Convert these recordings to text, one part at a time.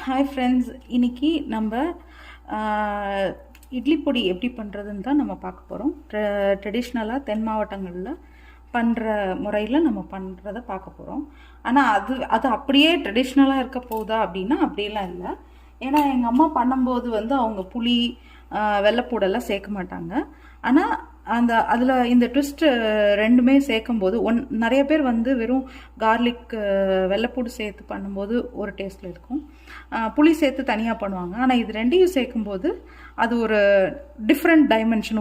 Hi friends, இன்றைக்கி நம்ம இட்லி பொடி எப்படி பண்ணுறதுன்னு தான் நம்ம பார்க்க போகிறோம். ட்ரெடிஷ்னலாக தென் மாவட்டங்களில் பண்ணுற முறையில் நம்ம பண்ணுறதை பார்க்க போகிறோம். ஆனால் அது அப்படியே ட்ரெடிஷ்னலாக இருக்க போகுதா அப்படின்னா அப்படியெல்லாம் இல்லை. ஏன்னா எங்கள் அம்மா பண்ணும்போது அவங்க புளி வெள்ளைப்பூடெல்லாம் சேர்க்க மாட்டாங்க. ஆனால் அதில் இந்த ட்விஸ்ட்டு ரெண்டுமே சேர்க்கும்போது நிறைய பேர் வெறும் கார்லிக் வெள்ளைப்பூடு சேர்த்து பண்ணும்போது ஒரு டேஸ்ட்டில் இருக்கும், புளி சேர்த்து தனியாக பண்ணுவாங்க. ஆனால் இது ரெண்டையும் சேர்க்கும்போது அது ஒரு டிஃப்ரெண்ட் டைமென்ஷன்,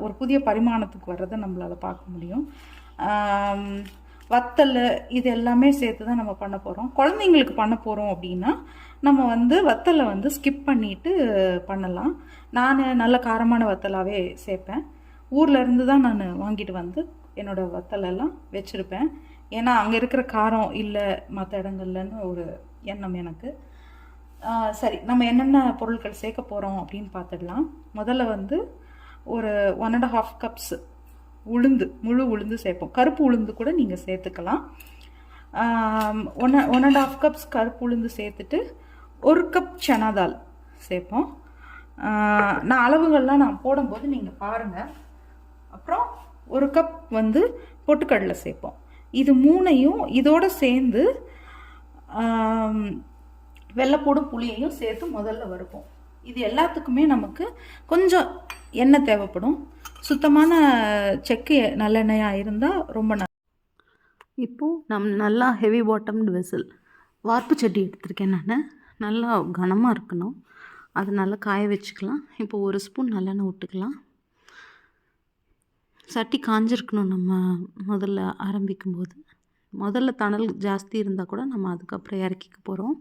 ஒரு புதிய பரிமாணத்துக்கு வர்றதை நம்மளால் பார்க்க முடியும். வத்தல் இது எல்லாமே சேர்த்து தான் நம்ம பண்ண போகிறோம். குழந்தைங்களுக்கு பண்ண போகிறோம் அப்படின்னா நம்ம வத்தலை ஸ்கிப் பண்ணிவிட்டு பண்ணலாம். நான் நல்ல காரமான வத்தலாகவே சேர்ப்பேன். ஊரில் இருந்து தான் நான் வாங்கிட்டு என்னோடய வத்தலெல்லாம் வச்சுருப்பேன். ஏன்னா அங்கே இருக்கிற காரம் இல்லை மற்ற இடங்கள்லன்னு ஒரு எண்ணம் எனக்கு. சரி, நம்ம என்னென்ன பொருட்கள் சேர்க்க போகிறோம் அப்படின்னு பார்த்துடலாம். முதல்ல ஒரு 1.5 கப்ஸ் உளுந்து, முழு உளுந்து சேர்ப்போம். கருப்பு உளுந்து கூட நீங்கள் சேர்த்துக்கலாம். 1.5 கப்ஸ் கருப்பு உளுந்து சேர்த்துட்டு 1 கப் சனா தால் சேர்ப்போம். நான் அளவுகள்லாம் நான் போடும்போது நீங்கள் பாருங்கள். அப்புறம் 1 கப் பொட்டுக்கடலை சேர்ப்போம். இது மூணையும் இதோடு சேர்ந்து வெள்ளைப்பூடும் புளியையும் சேர்த்து முதல்ல வறுப்போம். இது எல்லாத்துக்குமே நமக்கு கொஞ்சம் எண்ணெய் தேவைப்படும். சுத்தமான செக்கு நல்லெண்ணெயாக இருந்தால் ரொம்ப நல்ல. இப்போது நல்லா ஹெவி பாட்டம்டு வெசல் வார்ப்பு சட்டி எடுத்திருக்கேன். நான் நல்லா கனமாக இருக்கணும், அது நல்லா காய வச்சுக்கலாம். இப்போ 1 ஸ்பூன் நல்லெண்ணெய் விட்டுக்கலாம். சட்டி காஞ்சிருக்கணும். நம்ம முதல்ல ஆரம்பிக்கும்போது முதல்ல தணல் ஜாஸ்தி இருந்தால் கூட நம்ம அதுக்கப்புறம் இறக்கிக்க போகிறோம்.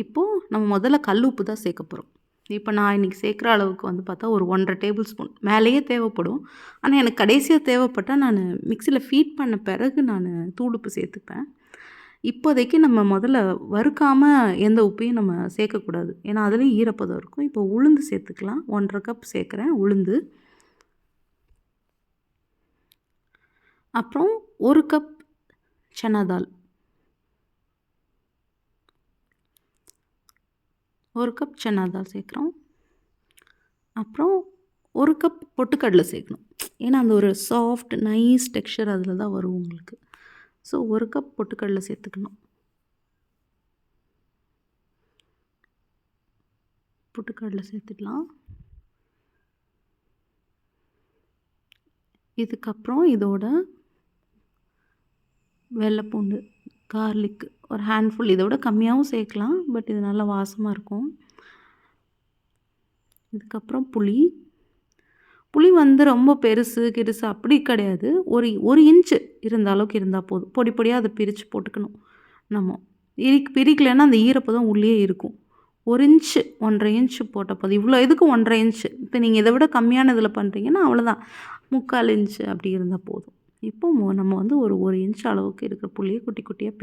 இப்போது நம்ம முதல்ல கல் உப்பு தான் சேர்க்க போகிறோம். இப்போ நான் இன்றைக்கி சேர்க்குற அளவுக்கு பார்த்தா ஒரு 1.5 டேபிள் ஸ்பூன் மேலேயே தேவைப்படும். ஆனால் எனக்கு கடைசியாக தேவைப்பட்டால் நான் மிக்சியில் ஃபீட் பண்ண பிறகு நான் தூளுப்பு சேர்த்துப்பேன். இப்போதைக்கு நம்ம முதல்ல வறுக்காமல் எந்த உப்பையும் நம்ம சேர்க்கக்கூடாது, ஏன்னா அதுலேயும் ஈரப்பதம் இருக்கும். இப்போ உளுந்து சேர்த்துக்கலாம். 1.5 கப் சேர்க்குறேன் உளுந்து. அப்புறம் 1 கப் சனா தால், 1 கப் சனா தால் சேர்க்குறோம். அப்புறம் 1 கப் பொட்டுக்கடலை சேர்க்கணும், ஏன்னா அந்த ஒரு சாஃப்ட் நைஸ் டெக்ஸ்சர் அதில் தான் வரும் உங்களுக்கு. ஸோ 1 கப் பொட்டுக்கடலை சேர்த்துக்கணும். பொட்டுக்கடலை சேர்த்துக்கலாம். இதுக்கப்புறம் இதோட வெள்ளைப்பூண்டு, கார்லிக் ஒரு ஹேண்ட்ஃபுல், இதோட கம்மியாகவும் சேர்க்கலாம், பட் இது நல்லா வாசமாக இருக்கும். இதுக்கப்புறம் புளி ரொம்ப பெருசு கிருசு அப்படி கிடையாது. ஒரு இன்ச்சு இருந்த அளவுக்கு இருந்தால் போதும். பொடி பொடியாக அதை பிரித்து போட்டுக்கணும். நம்ம பிரிக்கலைன்னா அந்த ஈரப்பதம் உள்ளே இருக்கும். 1 இன்ச்சு 1.5 இன்ச்சு போட்டால் போதும். இவ்வளோ இதுக்கு 1.5 இன்ச்சு. இப்போ நீங்கள் இதை விட கம்மியான இதில் பண்ணுறீங்கன்னா அவ்வளோதான், 3/4 இன்ச்சு அப்படி இருந்தால் போதும். இப்போ நம்ம ஒரு இன்ச் அளவுக்கு இருக்கிற புளியை குட்டி குட்டியாக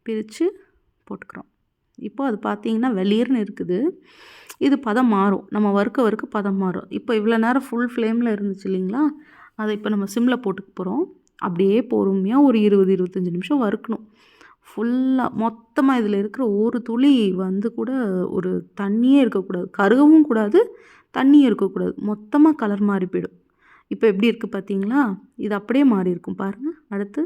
பிரித்து போட்டுக்கிறோம். இப்போ அது பார்த்திங்கன்னா வெளியர்னு இருக்குது. இது பதம் மாறும், நம்ம வறுக்க பதம் மாறும். இப்போ இவ்வளோ நேரம் ஃபுல் ஃப்ளேமில் இருந்துச்சு இல்லைங்களா, அதை இப்போ நம்ம சிம்மில் போட்டுக்க போகிறோம். அப்படியே பொறுமையாக ஒரு 20-25 நிமிஷம் வறுக்கணும். ஃபுல்லாக மொத்தமாக இதில் இருக்கிற ஒரு துளி கூட ஒரு தண்ணியே இருக்கக்கூடாது, கருகவும் கூடாது, தண்ணியும் இருக்கக்கூடாது. மொத்தமாக கலர் மாறி போயிடும். இப்போ எப்படி இருக்குது பார்த்தீங்களா, இது அப்படியே மாறி இருக்கும் பாருங்கள். அடுத்து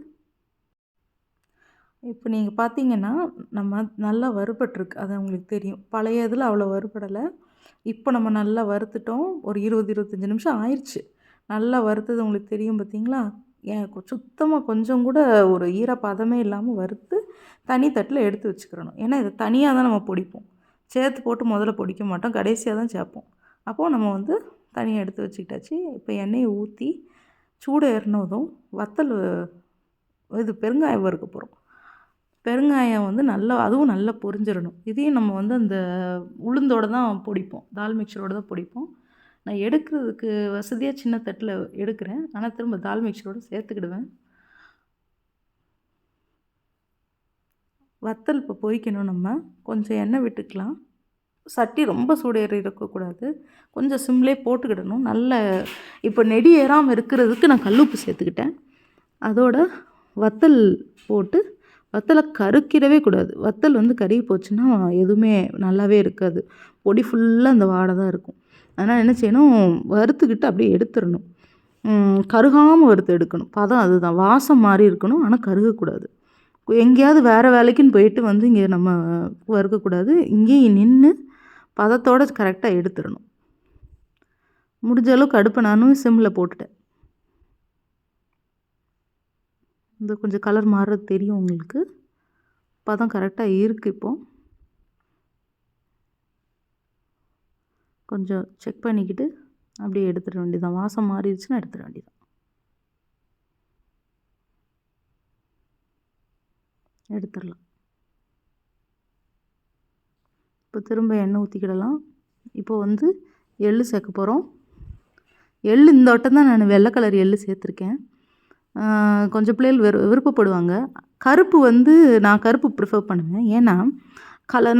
இப்போ நீங்கள் பார்த்தீங்கன்னா நம்ம நல்லா வறுபட்டுருக்கு, அது உங்களுக்கு தெரியும். பழைய இதில் அவ்வளோ வறுபடலை. இப்போ நம்ம நல்லா வறுத்துட்டோம். ஒரு 20-25 நிமிஷம் ஆயிடுச்சு. நல்லா வறுத்தது உங்களுக்கு தெரியும் பார்த்தீங்களா. சுத்தமாக கொஞ்சம் கூட ஒரு ஈரப்பதமே இல்லாமல் வறுத்து தனி தட்டில் எடுத்து வச்சுக்கிறணும். ஏன்னா இதை தனியாக தான் நம்ம பொடிப்போம், சேர்த்து போட்டு முதல்ல பொடிக்க மாட்டோம், கடைசியாக தான் சேர்ப்போம். அப்போது நம்ம தனியாக எடுத்து வச்சுக்கிட்டாச்சு. இப்போ எண்ணெயை ஊற்றி சூடு ஏறினதும் வத்தல் பெருங்காயம் வறுக்க போகிறோம். பெருங்காயம் நல்லா அதுவும் நல்லா பொரிஞ்சிடணும். இதையும் நம்ம அந்த உளுந்தோடு தான் பொடிப்போம், தால் மிக்சரோடு தான் பொடிப்போம். நான் எடுக்கிறதுக்கு வசதியாக சின்ன தட்டில் எடுக்கிறேன், ஆனால் திரும்ப தால் மிக்சரோடு சேர்த்துக்கிடுவேன். வத்தல் இப்போ பொரிக்கணும். நம்ம கொஞ்சம் எண்ணெய் விட்டுக்கலாம். சட்டி ரொம்ப சூடேறி இருக்கக்கூடாது, கொஞ்சம் சிம்லேயே போட்டுக்கிடணும். இப்போ நெடி ஏறாமல் இருக்கிறதுக்கு நான் கல்லுப்பு சேர்த்துக்கிட்டேன். அதோட வத்தல் போட்டு வத்தலை கருக்கிடவே கூடாது. வத்தல் வந்து கருகி போச்சுன்னா எதுவுமே நல்லாவே இருக்காது. பொடி ஃபுல்லாக அந்த வாடை தான் இருக்கும். அதனால் என்ன செய்யணும், வறுத்துக்கிட்டு அப்படியே எடுத்துடணும். கருகாமல் வறுத்து எடுக்கணும். பதம் அதுதான். வாசம் மாறி இருக்கணும், ஆனால் கருகக்கூடாது. எங்கேயாவது வேறு வேலைக்குன்னு போயிட்டு வந்து இங்கே நம்ம வறுக்கக்கூடாது. இங்கேயே நின்று பதத்தோடு கரெக்டாக எடுத்துடணும். முடிஞ்ச அளவுக்கு அடுப்பை நானும் சிம்மில் போட்டுட்டேன். இந்த கொஞ்சம் கலர் மாறுறது தெரியும் உங்களுக்கு. பதம் கரெக்டாக இருக்குது. இப்போது கொஞ்சம் செக் பண்ணிக்கிட்டு அப்படியே எடுத்துட வேண்டியதான். வாசம் மாறிடுச்சுன்னா எடுத்துட வேண்டியதான். எடுத்துடலாம். இப்போ திரும்ப எண்ணெய் ஊற்றிக்கிடலாம். இப்போ வந்து எள்ளு சேர்க்க போகிறோம். எள்ளு இந்த வட்டம் தான் நான் வெள்ளை கலர் எள்ளு சேர்த்துருக்கேன். கொஞ்சம் பிள்ளைகள் விருப்பப்படுவாங்க. கருப்பு வந்து நான் கருப்பு ப்ரிஃபர் பண்ணுவேன். ஏன்னா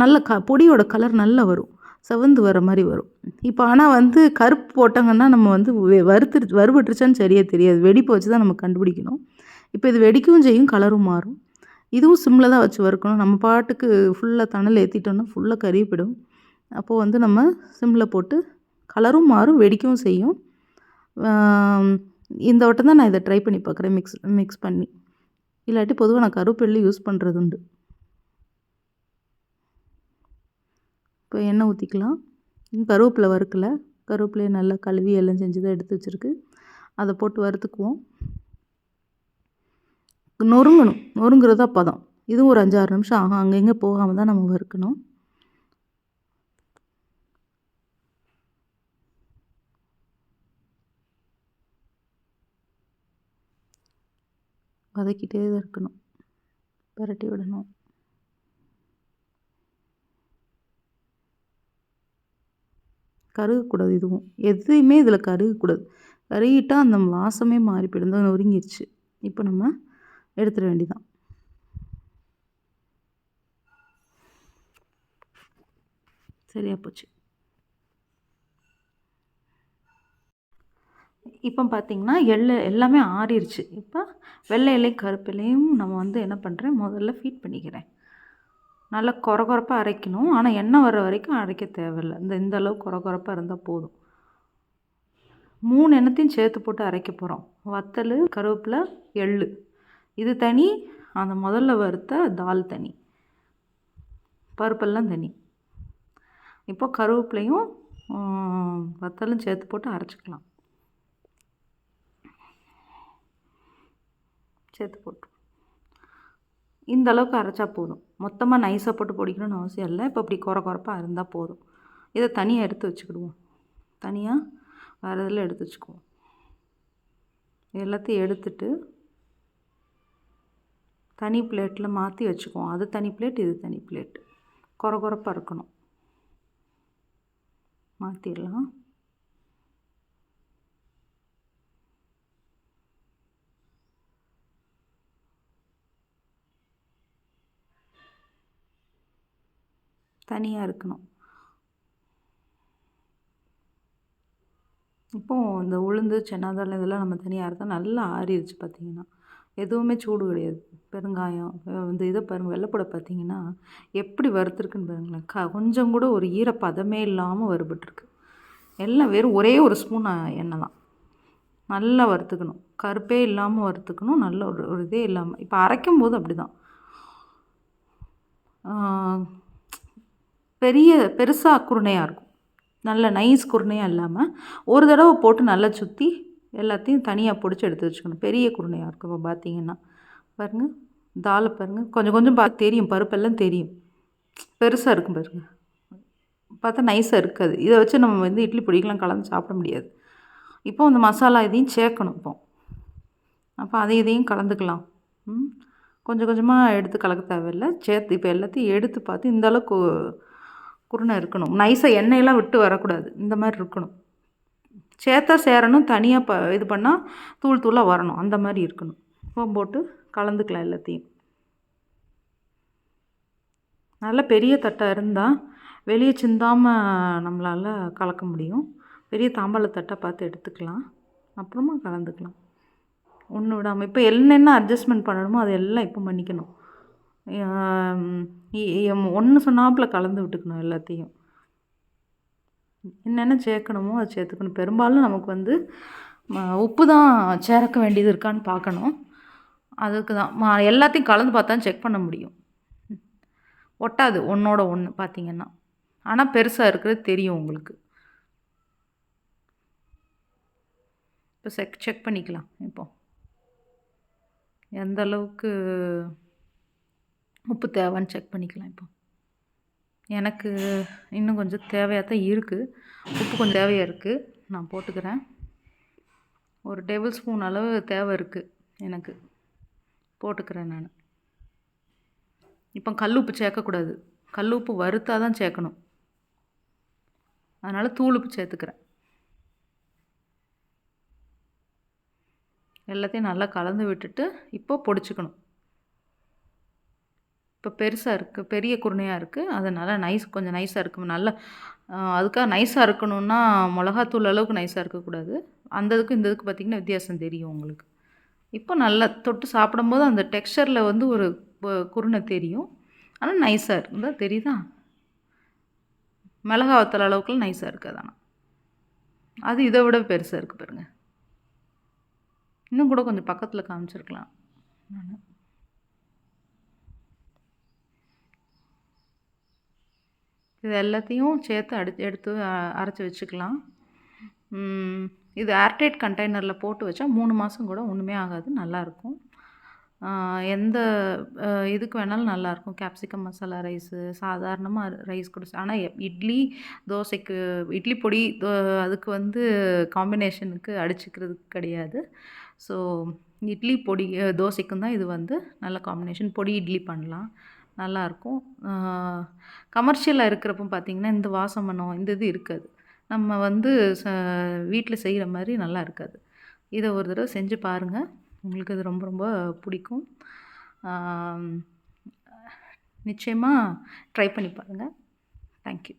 நல்ல பொடியோட கலர் நல்லா வரும், செவந்து வர மாதிரி வரும். இப்போ ஆனால் வந்து கருப்பு போட்டாங்கன்னா நம்ம வந்து வறுபட்டுருச்சான்னு சரியாக தெரியாது. வெடிப்பை வச்சு தான் நம்ம கண்டுபிடிக்கணும். இப்போ இது வெடிக்கவும் செய்யும், கலரும் மாறும். இதுவும் சிம்மில் தான் வச்சு வறுக்கணும். நம்ம பாட்டுக்கு ஃபுல்லாக தணல் ஏற்றிட்டோம்னா ஃபுல்லாக கருகிவிடும். அப்போது வந்து நம்ம சிம்மில் போட்டு கலரும் மாறும், வெடிக்கவும் செய்யும். இந்த வட்டம் தான் நான் இதை ட்ரை பண்ணி பார்க்குறேன், மிக்ஸ் பண்ணி. இல்லாட்டி பொதுவாக நான் கருவேப்பிலை யூஸ் பண்ணுறது உண்டு. இப்போ எண்ணெய் ஊற்றிக்கலாம். கருவேப்பிலை வறுக்கலை. கருவேப்பிலையை நல்லா கழுவி எல்லாம் செஞ்சு தான் எடுத்து வச்சுருக்கு. அதை போட்டு வறுத்துக்குவோம். நொறுங்கணும், நொறுங்குறதா பதம். இதுவும் ஒரு 5-6 நிமிஷம் ஆகும். அங்கங்கே போகாமல் தான் நம்ம வறுக்கணும். வதக்கிட்டே தான் இருக்கணும், பரட்டி விடணும். கருகக்கூடாது. இதுவும் எதுவுமே இதில் கருகக்கூடாது. கருகிட்டால் அந்த வாசமே மாறி போயிடும். தான் நொறுங்கிடுச்சு. இப்போ நம்ம எடுத்துட வேண்டியதான். சரியாக போச்சு. இப்போ பார்த்திங்கன்னா எல்லாமே ஆறிடுச்சு. இப்போ வெள்ளை இலையும் கருப்பு இலையும் நம்ம வந்து என்ன பண்ணுறேன், முதல்ல ஃபீட் பண்ணிக்கிறேன். நல்லா கொரகொரப்பாக அரைக்கணும். ஆனால் எண்ணெய் வர வரைக்கும் அரைக்க தேவையில்லை. இந்த அளவுக்கு கொரகொரப்பாக இருந்தால் போதும். 3 எண்ணத்தையும் சேர்த்து போட்டு அரைக்க போகிறோம். வத்தல், கருவேப்பிலை, எள்ளு இது தனி, அந்த முதல்ல வறுத்த தால் தனி, பருப்பெல்லாம் தனி. இப்போ கருவேப்பிலையும் வத்தலும் சேர்த்து போட்டு அரைச்சிக்கலாம். சேர்த்து போட்டு இந்த அளவுக்கு அரைச்சா போதும். மொத்தமாக நைஸாக போட்டு பொடிக்கணும்னு அவசியம் இல்லை. இப்போ இப்படி கொரகொரப்பாக இருந்தால் போதும். இதை தனியாக எடுத்து வச்சுக்கிடுவோம். தனியாக வேறு இதில் எடுத்து வச்சுக்குவோம். எல்லாத்தையும் எடுத்துட்டு தனி பிளேட்டில் மாற்றி வச்சுக்குவோம். அது தனி பிளேட், இது தனி பிளேட். கொரகொரப்பாக இருக்கணும். மாற்றிடலாம். தனியாக இருக்கணும். இப்போது இந்த உளுந்து, சென்னாதால் இதெல்லாம் நம்ம தனியாக இருந்தால் நல்லா ஆறிடுச்சு. பார்த்திங்கன்னா எதுவுமே சூடு கிடையாது. பெருங்காயம் இந்த இதை பாருங்கள், வெள்ளைப்பூடை பார்த்திங்கன்னா எப்படி வறுத்துருக்குன்னு பாருங்களேன். கொஞ்சம் கூட ஒரு ஈரப்பதமே இல்லாமல் வறுபட்டுருக்கு. எல்லாம் வெறும் ஒரே ஒரு ஸ்பூன் எண்ணெய் தான். நல்லா வறுத்துக்கணும். கருப்பே இல்லாமல் வறுத்துக்கணும். நல்ல ஒரு இதே இல்லாமல். இப்போ அரைக்கும் போது அப்படி தான் பெருசாக குருணையாக இருக்கும். நல்ல நைஸ் குருணையாக இல்லாமல் ஒரு தடவை போட்டு நல்லா சுற்றி எல்லாத்தையும் தனியாக பிடிச்சி எடுத்து வச்சுக்கணும். பெரிய குருணையாக இருக்கும். இப்போ பார்த்திங்கன்னா பாருங்கள், தாலை பாருங்கள், கொஞ்சம் கொஞ்சம் பார்த்து தெரியும், பருப்பெல்லாம் தெரியும். பெருசாக இருக்கும் பாருங்கள். பார்த்தா நைஸாக இருக்காது. இதை வச்சு நம்ம வந்து இட்லி பொடிக்கெலாம் கலந்து சாப்பிட முடியாது. இப்போ இந்த மசாலா இதையும் சேர்க்கணும். அப்போ இதையும் கலந்துக்கலாம். கொஞ்சம் கொஞ்சமாக எடுத்து கலக்க தேவையில்லை. சேர்த்து இப்போ எல்லாத்தையும் எடுத்து பார்த்து இந்த அளவுக்கு குருணை இருக்கணும். நைஸாக எண்ணெயெல்லாம் விட்டு வரக்கூடாது. இந்த மாதிரி இருக்கணும். சேர்த்தா சேரணும். தனியாக இது பண்ணால் தூள் தூளாக வரணும். அந்த மாதிரி இருக்கணும். இப்போ போட்டு கலந்துக்கலாம் எல்லாத்தையும். நல்ல பெரிய தட்டாக இருந்தால் வெளியே சிந்தாமல் நம்மளால் கலக்க முடியும். பெரிய தாம்பாள தட்டாக பார்த்து எடுத்துக்கலாம். அப்புறமா கலந்துக்கலாம். ஒன்று விடாமல். இப்போ என்னென்ன அட்ஜஸ்ட்மெண்ட் பண்ணணுமோ அதெல்லாம் இப்போ பண்ணிக்கணும். ஒன்று சொன்னாப்புல கலந்து விட்டுக்கணும் எல்லாத்தையும். என்னென்ன சேர்க்கணுமோ அதை சேர்த்துக்கணும். பெரும்பாலும் நமக்கு வந்து உப்பு தான் சேர்க்க வேண்டியது இருக்கான்னு பார்க்கணும். அதுக்கு தான் எல்லாத்தையும் கலந்து பார்த்தா செக் பண்ண முடியும். ஒட்டாது ஒன்றோட ஒன்று பார்த்தீங்கன்னா. ஆனால் பெருசாக இருக்கிறது தெரியும் உங்களுக்கு. இப்போ செக் பண்ணிக்கலாம். இப்போ எந்த அளவுக்கு உப்பு தேவைன்னு செக் பண்ணிக்கலாம். இப்போ எனக்கு இன்னும் கொஞ்சம் தேவையாக தான் இருக்குது. உப்பு கொஞ்சம் தேவையாக இருக்குது. நான் போட்டுக்கிறேன். 1 டேபிள் ஸ்பூன் அளவு தேவை இருக்குது எனக்கு. போட்டுக்கிறேன் நான். இப்போ கல் உப்பு சேர்க்கக்கூடாது. கல் உப்பு வறுத்தா தான் சேர்க்கணும். அதனால் தூள் உப்பு சேர்த்துக்கிறேன். எல்லாத்தையும் நல்லா கலந்து விட்டுட்டு இப்போ பொடிச்சுக்கணும். இப்போ பெருசாக இருக்குது, பெரிய குருணையாக இருக்குது. அதனால் கொஞ்சம் நைஸாக இருக்கும். நல்லா அதுக்காக நைஸாக இருக்கணும்னா மிளகாத்தூள் அளவுக்கு நைஸாக இருக்கக்கூடாது. அந்த இதுக்கும் இந்த இதுக்கு பார்த்திங்கன்னா வித்தியாசம் தெரியும் உங்களுக்கு. இப்போ நல்லா தொட்டு சாப்பிடும்போது அந்த டெக்ஸ்சரில் வந்து ஒரு குருணை தெரியும். ஆனால் நைஸாக இருக்குதா தெரியுதா? மிளகா வத்தல் அளவுக்குலாம் நைஸாக இருக்காது. ஆனால் அது இதை விட பெருசாக இருக்குது பாருங்கள். இன்னும் கூட கொஞ்சம் பக்கத்தில் காமிச்சிருக்கலாம் நான். இது எல்லாத்தையும் சேர்த்து எடுத்து அரைச்சி வச்சுக்கலாம். இது ஏர்டைட் கண்டெய்னரில் போட்டு வச்சா 3 மாதம் கூட ஒன்றுமே ஆகாது. நல்லாயிருக்கும். எந்த இதுக்கு வேணாலும் நல்லாயிருக்கும். கேப்சிகம் மசாலா ரைஸு, சாதாரணமாக ரைஸ் கூட. ஆனால் இட்லி தோசைக்கு இட்லி பொடி அதுக்கு வந்து காம்பினேஷனுக்கு அடிச்சுக்கிறதுக்கு கிடையாது. ஸோ இட்லி பொடி தோசைக்கும் தான் இது வந்து நல்ல காம்பினேஷன். பொடி இட்லி பண்ணலாம், நல்லாயிருக்கும். கமர்ஷியலாக இருக்கிறப்போ பார்த்திங்கன்னா இந்த வாசம் மணம் இந்த இது இருக்காது. நம்ம வந்து வீட்டில் செய்கிற மாதிரி நல்லா இருக்காது. இதை ஒரு தடவை செஞ்சு பாருங்கள். உங்களுக்கு இது ரொம்ப ரொம்ப பிடிக்கும். நிச்சயமாக ட்ரை பண்ணி பாருங்கள். தேங்க்யூ.